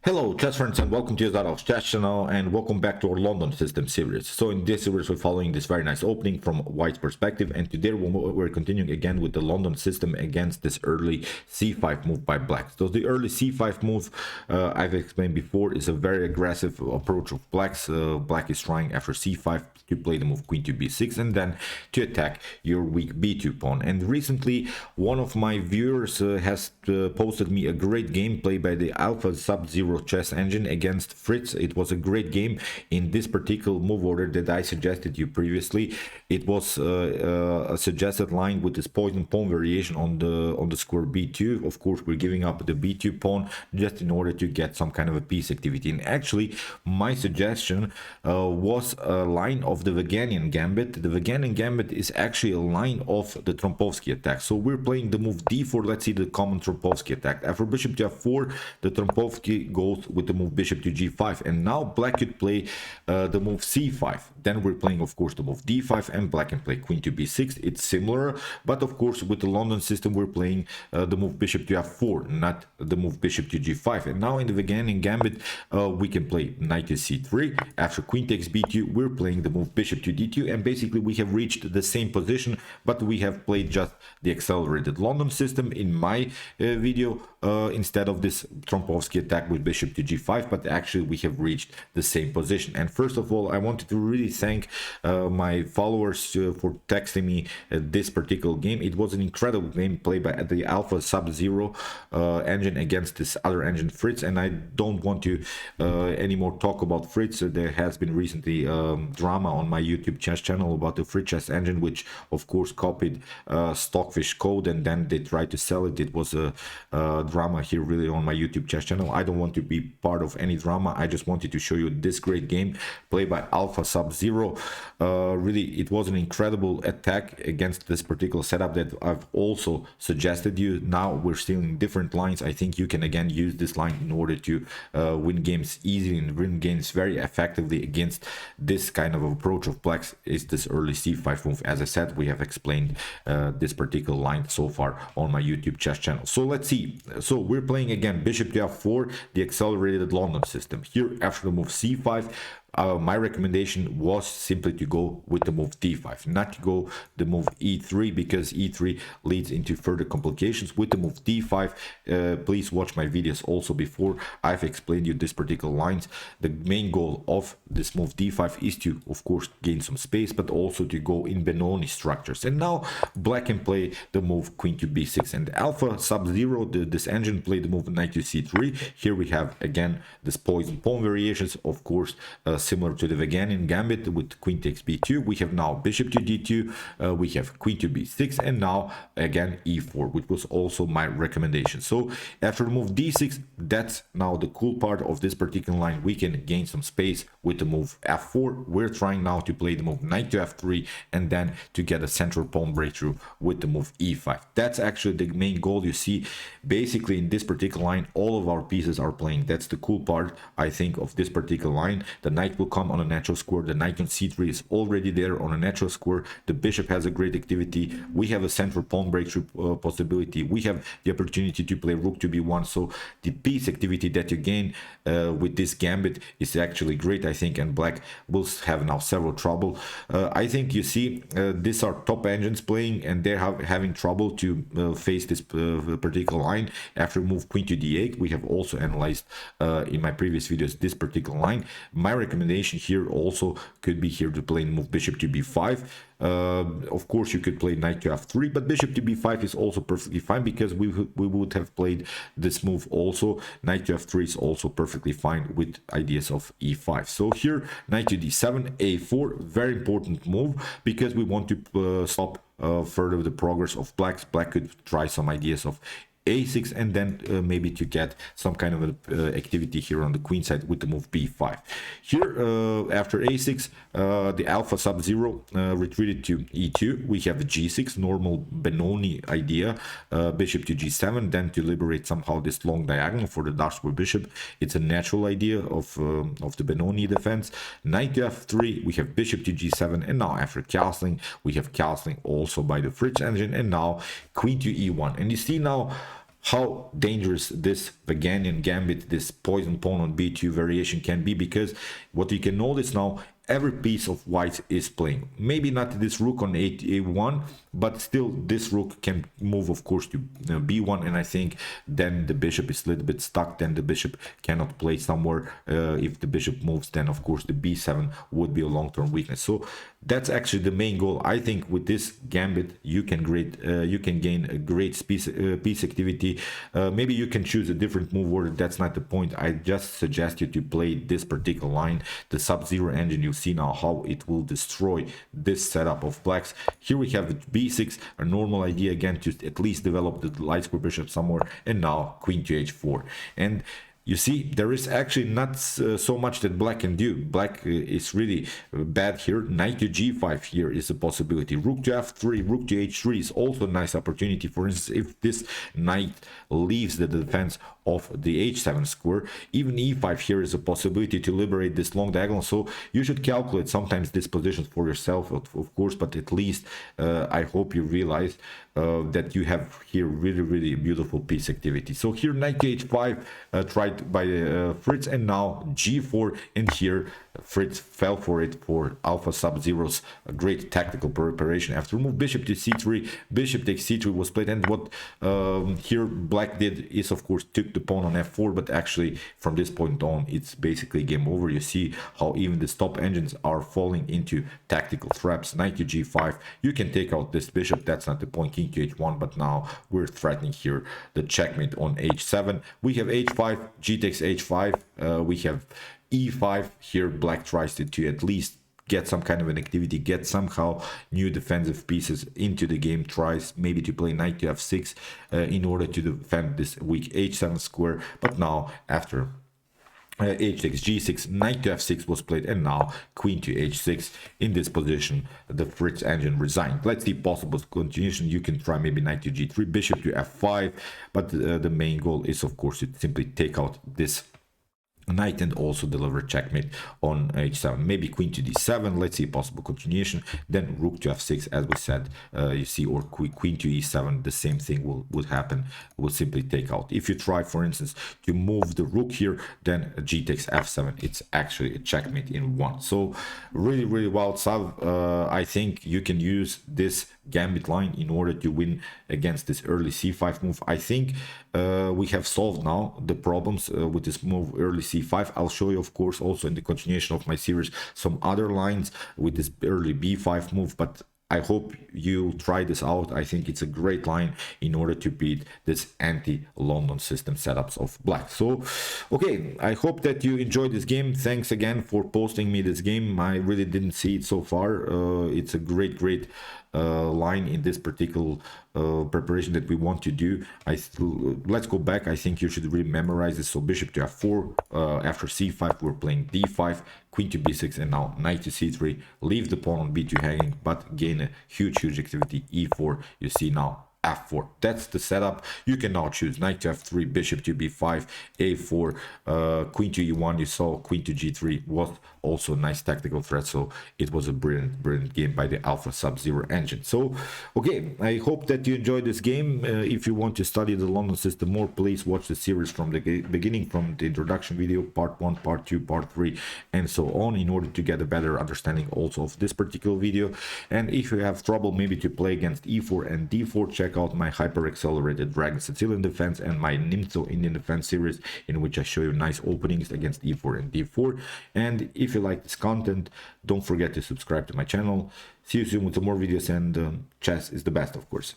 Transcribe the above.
Hello chess friends and welcome to Jozarov's chess channel and welcome back to our London system series. So in this series we're following this very nice opening from White's perspective, and today we're continuing again with the London system against this early c5 move by Black. So the early c5 move, I've explained before, is a very aggressive approach of Black's. Black is trying after c5 to play the move queen to b6 and then to attack your weak b2 pawn. And recently one of my viewers has posted me a great gameplay by the Alpha Sub-Zero chess engine against Fritz. It was a great game in this particular move order that I suggested you previously. It was a suggested line with this poison pawn variation on the square b2. Of course, we're giving up the b2 pawn just in order to get some kind of a piece activity. And actually, my suggestion was a line of the Vaganian Gambit. The Vaganian Gambit is actually a line of the Trompovsky attack. So we're playing the move d4. Let's see the common Trompovsky attack. After bishop to f4, the Trompovsky goes with the move bishop to g5, and now Black could play the move c5. Then we're playing, of course, the move d5, and Black can play queen to b6. It's similar, but of course with the London system we're playing the move bishop to f4, not the move bishop to g5. And now in the Vaganian Gambit we can play knight to c3. After queen takes b2, we're playing the move bishop to d2, and basically we have reached the same position, but we have played just the accelerated London system in my video instead of this Trompovsky attack with bishop to g5, but actually we have reached the same position. And first of all, I wanted to really thank my followers for texting me this particular game. It was an incredible game played by the Alpha Sub-Zero engine against this other engine Fritz, and I don't want to anymore talk about Fritz. There has been recently drama on my YouTube chess channel about the Fritz chess engine, which of course copied Stockfish code and then they tried to sell it. It was a drama here really on my YouTube chess channel. I don't want to be part of any drama. I just wanted to show you this great game played by Alpha Sub-Zero. Really, it was an incredible attack against this particular setup that I've also suggested you. Now we're still in different lines. I think you can again use this line in order to win games easily and win games very effectively against this kind of approach of Black's. Is this early c5 move. As I said, we have explained this particular line so far on my YouTube chess channel. So let's see. So we're playing again bishop to f4, the accelerated London system. Here after the move c5, my recommendation was simply to go with the move d5, not to go the move e3, because e3 leads into further complications. With the move d5, please watch my videos also before. I've explained you this particular lines. The main goal of this move d5 is to, of course, gain some space, but also to go in Benoni structures. And now Black can play the move queen to b6, and Alpha Sub-Zero, this engine, played the move knight to c3. Here we have again this poison pawn variations, of course, similar to the Vaganian Gambit with queen takes b2. We have now bishop to d2, we have queen to b6, and now again e4, which was also my recommendation. So after the move d6, that's now the cool part of this particular line. We can gain some space with the move f4. We're trying now to play the move knight to f3 and then to get a central pawn breakthrough with the move e5. That's actually the main goal. You see, basically in this particular line all of our pieces are playing. That's the cool part, I think, of this particular line. The knight will come on a natural square. The knight on c3 is already there on a natural square. The bishop has a great activity. We have a central pawn breakthrough possibility. We have the opportunity to play rook to b1. So the piece activity that you gain with this gambit is actually great, I think, and Black will have now several trouble. I think you see these are top engines playing, and they're having trouble to face this particular line. After move queen to d8, we have also analyzed in my previous videos this particular line. My recommendation here also could be here to play move bishop to b5. Of course you could play knight to f3, but bishop to b5 is also perfectly fine, because we would have played this move also. Knight to f3 is also perfectly fine with ideas of e5. So here knight to d7, a4, very important move, because we want to stop further the progress of Black. Black could try some ideas of a6 and then maybe to get some kind of activity here on the queen side with the move b5. Here after a6, the Alpha Sub-Zero retreated to e2. We have g6, normal Benoni idea, bishop to g7, then to liberate somehow this long diagonal for the dark square bishop. It's a natural idea of the Benoni defense. Knight to f3, we have bishop to g7, and now after castling, we have castling also by the Fritz engine, and now queen to e1. And you see now how dangerous this Vaganian Gambit, this poison pawn on b2 variation can be, because what you can notice now, every piece of white is playing. Maybe not this rook on a1, but still this rook can move, of course, to b1, and I think then the bishop is a little bit stuck. Then the bishop cannot play somewhere. If the bishop moves, then of course the b7 would be a long-term weakness. So that's actually the main goal. I think with this gambit you can gain a great piece activity. Maybe you can choose a different move order. That's not the point. I just suggest you to play this particular line, the Sub-Zero engine. You see now how it will destroy this setup of blacks. Here we have b6, a normal idea again to at least develop the light square bishop somewhere, and now queen to h4. And you see, there is actually not so much that black can do. Black is really bad here. Knight to g5 here is a possibility. Rook to f3, rook to h3 is also a nice opportunity. For instance, if this knight leaves the defense of the h7 square, even e5 here is a possibility to liberate this long diagonal. So you should calculate sometimes these positions for yourself, of course, but at least I hope you realize that you have here really beautiful piece activity. So here knight to h5 tried by Fritz, and now g4, and here Fritz fell for it for Alpha Sub-Zero's great tactical preparation. After move bishop to c3, bishop takes c3 was played, and what here black did is of course took the pawn on f4, but actually from this point on it's basically game over. You see how even the top engines are falling into tactical traps. Knight to g5, you can take out this bishop, that's not the point. King to h1, but now we're threatening here the checkmate on h7. We have h5, g takes h5, we have e5. Here black tries to at least get some kind of an activity, get somehow new defensive pieces into the game, tries maybe to play knight to f6 in order to defend this weak h7 square. But now after h takes g6, knight to f6 was played, and now queen to h6. In this position the Fritz engine resigned. Let's see possible continuation. You can try maybe knight to g3, bishop to f5, but the main goal is of course to simply take out this knight and also deliver checkmate on h7. Maybe queen to d7. Let's see possible continuation. Then rook to f6, as we said, you see, or queen to e7. The same thing would happen. Will simply take out. If you try, for instance, to move the rook here, then g takes f7. It's actually a checkmate in one. So really wild stuff. I think you can use this gambit line in order to win against this early c5 move. I think we have solved now the problems with this move early c5. I'll show you, of course, also in the continuation of my series some other lines with this early b5 move, but I hope you try this out. I think it's a great line in order to beat this anti-London system setups of black. So, okay, I hope that you enjoyed this game. Thanks again for posting me this game. I really didn't see it so far. It's a great line in this particular preparation that we want to do. Let's go back. I think you should really memorize this. So bishop to f4, after c5 we're playing d5, queen to b6, and now knight to c3. Leave the pawn on b2 hanging, but gain a huge activity. e4, you see now f4. That's the setup. You can now choose knight to f3, bishop to b5, a4, queen to e1. You saw queen to g3 was also a nice tactical threat. So it was a brilliant game by the Alpha Sub-Zero engine. So okay, I hope that you enjoyed this game. If you want to study the London system more, please watch the series from the beginning, from the introduction video, part 1, part 2, part 3, and so on, in order to get a better understanding also of this particular video. And if you have trouble maybe to play against e4 and d4, check out my hyper accelerated Dragon Sicilian defense and my Nimzo Indian defense series, in which I show you nice openings against e4 and d4. And if you like this content, don't forget to subscribe to my channel. See you soon with some more videos, and chess is the best, of course.